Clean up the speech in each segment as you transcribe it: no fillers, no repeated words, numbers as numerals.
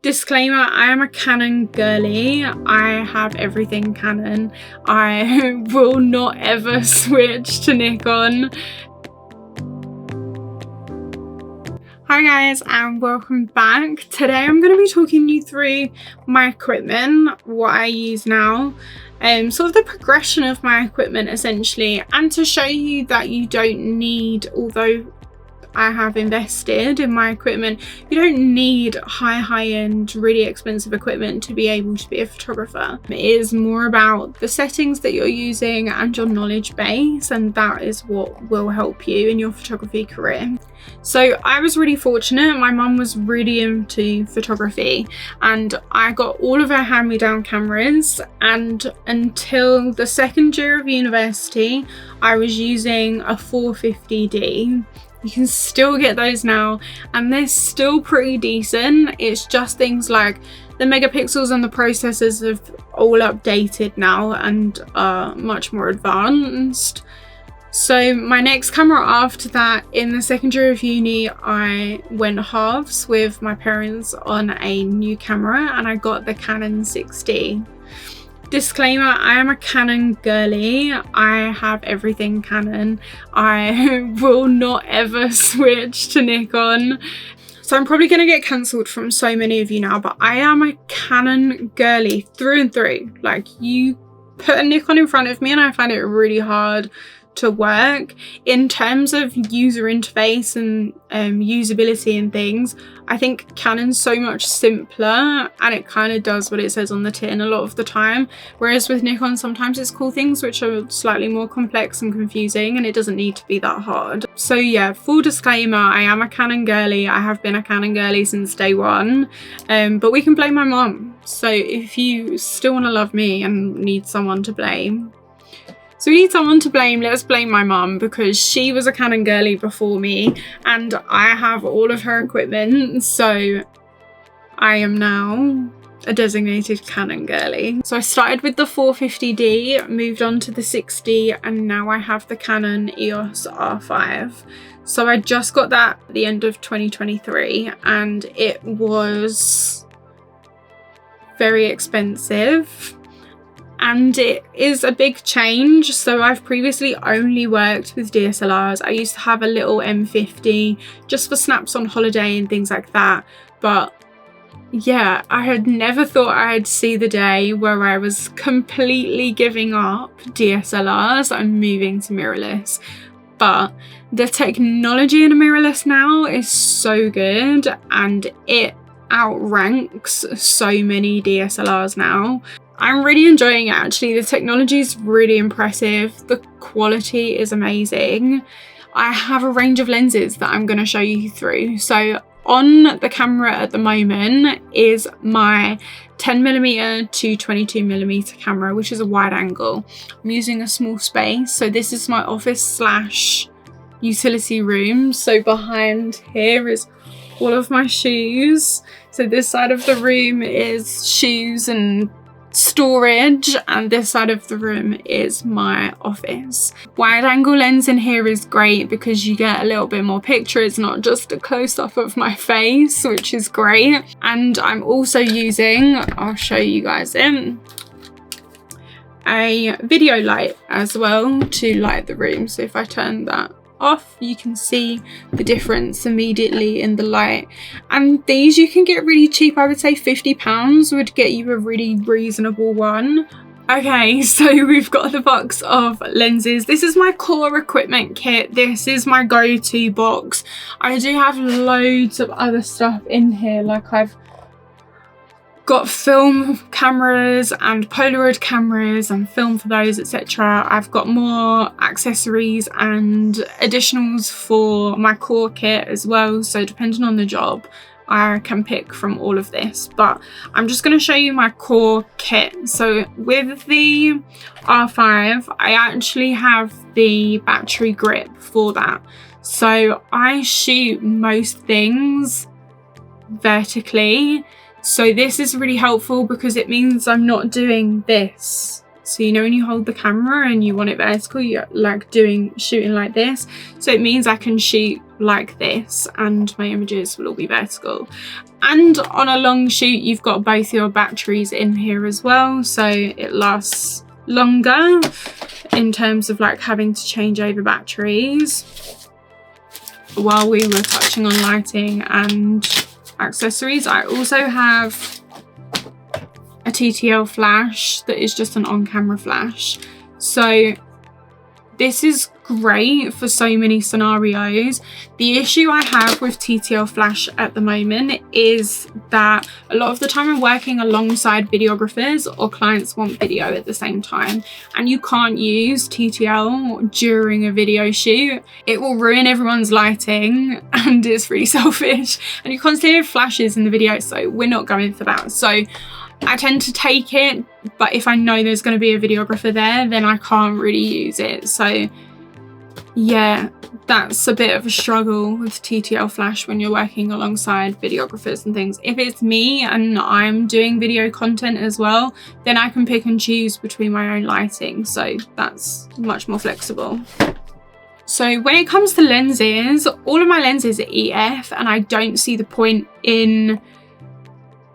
Disclaimer, I am a Canon girly. I have everything Canon. I will not ever switch to Nikon. Hi guys and welcome back. Today I'm going to be talking you through my equipment, what I use now, sort of the progression of my equipment essentially, and to show you that you don't need, although I have invested in my equipment, you don't need high-end, really expensive equipment to be able to be a photographer. It is more about the settings that you're using and your knowledge base, and that is what will help you in your photography career. So I was really fortunate. My mum was really into photography and I got all of her hand-me-down cameras, and until the second year of university I was using a 450D. You can still get those now and they're still pretty decent. It's just things like the megapixels and the processors have all updated now and are much more advanced. So my next camera after that, in the second year of uni, I went halves with my parents on a new camera and I got the Canon 6D. Disclaimer, I am a Canon girly. I have everything Canon. I will not ever switch to Nikon. So I'm probably going to get cancelled from so many of you now, but I am a Canon girly through and through. Like, you put a Nikon in front of me and I find it really hard to work. In terms of user interface and usability and things, I think Canon's so much simpler and it kind of does what it says on the tin a lot of the time, whereas with Nikon sometimes it's cool things which are slightly more complex and confusing, and it doesn't need to be that hard. So yeah, full disclaimer, I am a Canon girly. I have been a Canon girly since day one, but we can blame my mum. So if you still want to love me and need someone to blame, let's blame my mum, because she was a Canon girly before me and I have all of her equipment, so I am now a designated Canon girly. So I started with the 450D, moved on to the 6D, and now I have the Canon EOS R5. So I just got that at the end of 2023 and it was very expensive. And it is a big change. So I've previously only worked with DSLRs. I used to have a little M50 just for snaps on holiday and things like that. But yeah, I had never thought I'd see the day where I was completely giving up DSLRs and moving to mirrorless. But the technology in a mirrorless now is so good and it outranks so many DSLRs now. I'm really enjoying it actually. The technology is really impressive. The quality is amazing. I have a range of lenses that I'm going to show you through. So on the camera at the moment is my 10mm to 22mm camera, which is a wide angle. I'm using a small space. So this is my office / utility room. So behind here is all of my shoes. So this side of the room is shoes and storage, and this side of the room is my office. Wide angle lens in here is great because you get a little bit more picture. It's not just a close-up of my face, which is great. And I'm also using, I'll show you guys in, a video light as well to light the room. So if I turn that off, you can see the difference immediately in the light, and these you can get really cheap. I would say £50 would get you a really reasonable one. Okay, so we've got the box of lenses. This is my core equipment kit. This is my go-to box. I do have loads of other stuff in here, like I've got film cameras and Polaroid cameras and film for those, etc. I've got more accessories and additionals for my core kit as well, so depending on the job I can pick from all of this, but I'm just going to show you my core kit. So with the R5 I actually have the battery grip for that, so I shoot most things vertically. So this is really helpful because it means I'm not doing this. So you know when you hold the camera and you want it vertical, you're like shooting like this. So it means I can shoot like this and my images will all be vertical. And on a long shoot, you've got both your batteries in here as well, so it lasts longer in terms of like having to change over batteries. While we were touching on lighting and accessories, I also have a TTL flash that is just an on-camera flash. So this is great for so many scenarios. The issue I have with TTL flash at the moment is that a lot of the time I'm working alongside videographers or clients want video at the same time, and you can't use TTL during a video shoot. It will ruin everyone's lighting and it's really selfish, and you can't see flashes in the video, so we're not going for that. So I tend to take it, but if I know there's going to be a videographer there, then I can't really use it. So yeah, that's a bit of a struggle with TTL flash when you're working alongside videographers and things. If it's me and I'm doing video content as well, then I can pick and choose between my own lighting, so that's much more flexible. So when it comes to lenses, all of my lenses are EF, and I don't see the point in,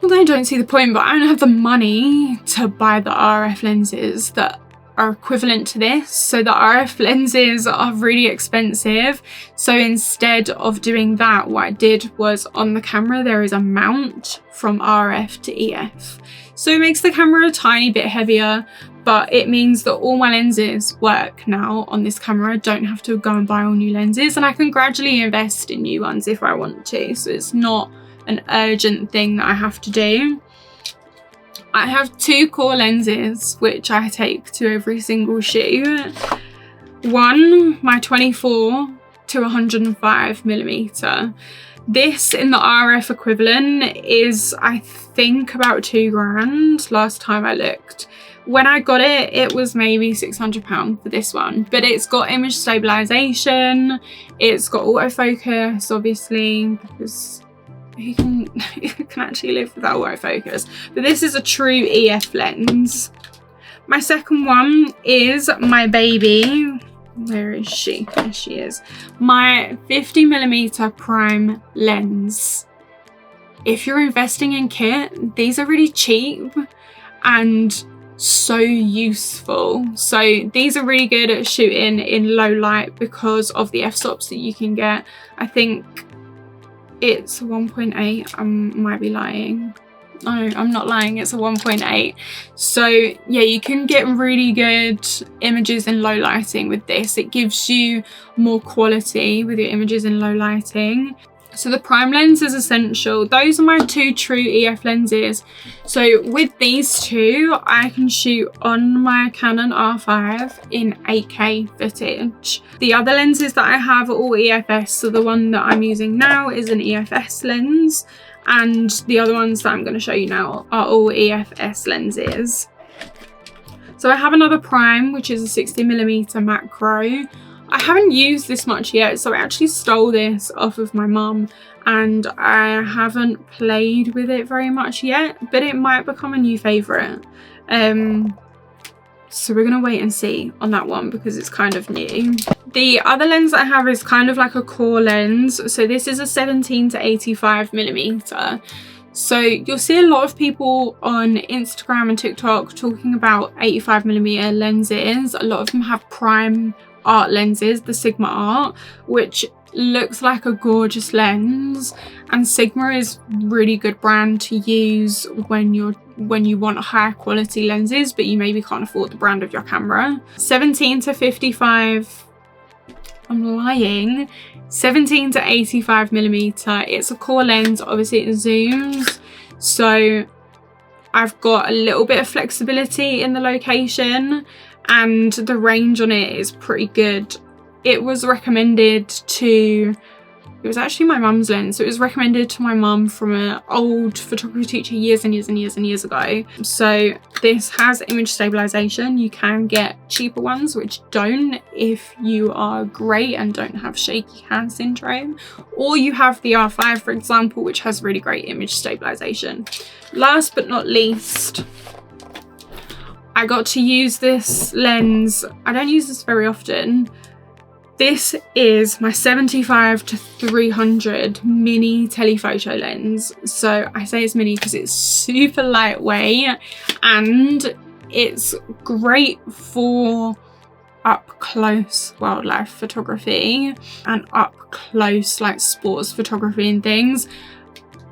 well, I don't see the point, but I don't have the money to buy the RF lenses that are equivalent to this. So the RF lenses are really expensive. So instead of doing that, what I did was on the camera, there is a mount from RF to EF. So it makes the camera a tiny bit heavier, but it means that all my lenses work now on this camera. I don't have to go and buy all new lenses, and I can gradually invest in new ones if I want to. So it's not an urgent thing that I have to do. I have two core lenses which I take to every single shoot. One, my 24 to 105mm. This in the RF equivalent is, I think, about £2 last time I looked. When I got it, it was maybe £600 for this one, but it's got image stabilization, it's got autofocus, obviously, because you can actually live without autofocus. But this is a true EF lens. My second one is my baby. Where is she? There she is. My 50mm prime lens. If you're investing in kit, these are really cheap and so useful. So these are really good at shooting in low light because of the f-stops that you can get. I think it's 1.8. I might be lying. No, I'm not lying, it's a 1.8. So yeah, you can get really good images in low lighting with this. It gives you more quality with your images in low lighting. So the prime lens is essential. Those are my two true EF lenses. So with these two, I can shoot on my Canon R5 in 8K footage. The other lenses that I have are all EFS. So the one that I'm using now is an EFS lens, and the other ones that I'm going to show you now are all EFS lenses. So I have another prime, which is a 60mm macro. I haven't used this much yet, so I actually stole this off of my mum, and I haven't played with it very much yet, but it might become a new favourite. So we're gonna wait and see on that one because it's kind of new. The other lens that I have is kind of like a core lens. So this is a 17 to 85mm. So you'll see a lot of people on Instagram and TikTok talking about 85mm lenses. A lot of them have prime art lenses, the Sigma Art, which looks like a gorgeous lens, and Sigma is really good brand to use when you want higher quality lenses but you maybe can't afford the brand of your camera. 17 to 55, I'm lying, 17 to 85mm. It's a core lens, obviously it zooms, so I've got a little bit of flexibility in the location, and the range on it is pretty good. It was recommended to, it was actually my mum's lens, so it was recommended to my mum from an old photography teacher years and years and years and years ago. So this has image stabilization. You can get cheaper ones which don't if you are great and don't have shaky hand syndrome, or you have the R5, for example, which has really great image stabilization. Last but not least, I got to use this lens. I don't use this very often, This is my 75-300 mini telephoto lens. So I say it's mini because it's super lightweight and it's great for up close wildlife photography and up close like sports photography and things.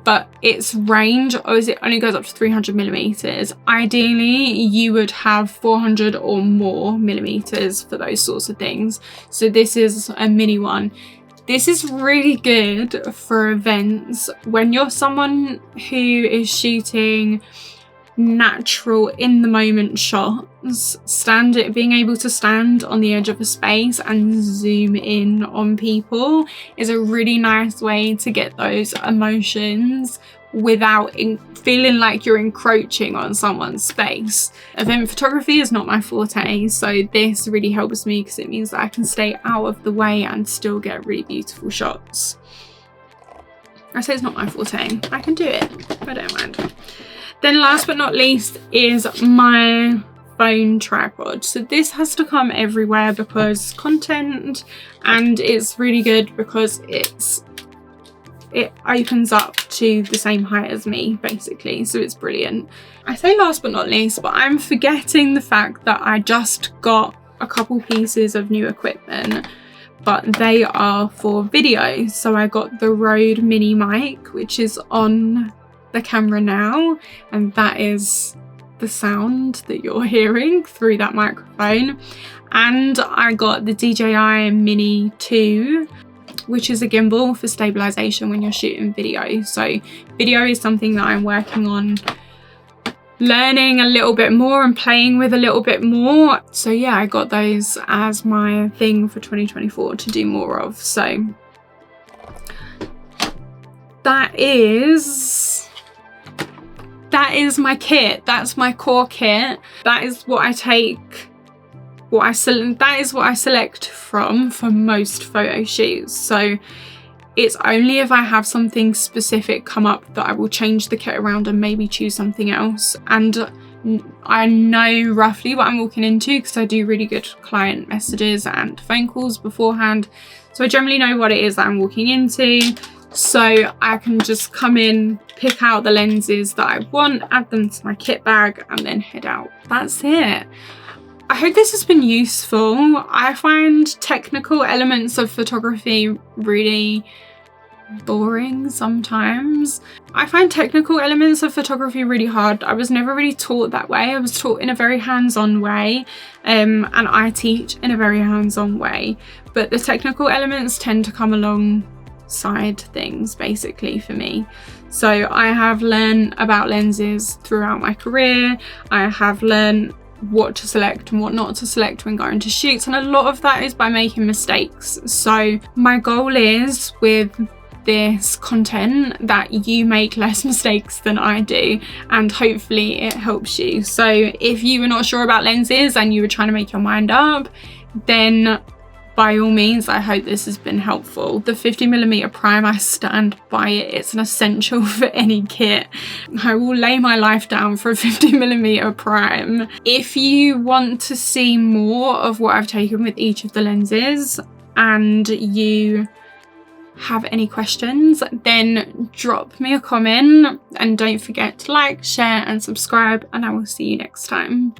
But its range, obviously, it only goes up to 300 millimeters. Ideally, you would have 400 or more millimeters for those sorts of things. So this is a mini one. This is really good for events when you're someone who is shooting natural in the moment shots. Being able to stand on the edge of a space and zoom in on people is a really nice way to get those emotions without feeling like you're encroaching on someone's space. Event photography is not my forte, so this really helps me because it means that I can stay out of the way and still get really beautiful shots. I say it's not my forte, I can do it, I don't mind. Then last but not least is my phone tripod. So this has to come everywhere because content, and it's really good because it opens up to the same height as me basically, so it's brilliant. I say last but not least, but I'm forgetting the fact that I just got a couple pieces of new equipment, but they are for video. So I got the Rode mini mic, which is on the camera now, and that is the sound that you're hearing through that microphone. And I got the DJI Mini 2, which is a gimbal for stabilization when you're shooting video. So video is something that I'm working on learning a little bit more and playing with a little bit more. So yeah, I got those as my thing for 2024 to do more of. So that is my kit. That's my core kit. That is what I take, that is what I select from for most photo shoots. So it's only if I have something specific come up that I will change the kit around and maybe choose something else. And I know roughly what I'm walking into because I do really good client messages and phone calls beforehand. So I generally know what it is that I'm walking into. So I can just come in, pick out the lenses that I want, add them to my kit bag, and then head out. That's it. I hope this has been useful. I find technical elements of photography really boring sometimes. I find technical elements of photography really hard. I was never really taught that way. I was taught in a very hands-on way, and I teach in a very hands-on way. But the technical elements tend to come along side things basically for me. So I have learned about lenses throughout my career. I have learned what to select and what not to select when going to shoots, and a lot of that is by making mistakes. So my goal is with this content that you make less mistakes than I do, and hopefully it helps you. So if you were not sure about lenses and you were trying to make your mind up, then by all means, I hope this has been helpful. The 50mm prime, I stand by it. It's an essential for any kit. I will lay my life down for a 50mm prime. If you want to see more of what I've taken with each of the lenses and you have any questions, then drop me a comment, and don't forget to like, share and subscribe, and I will see you next time.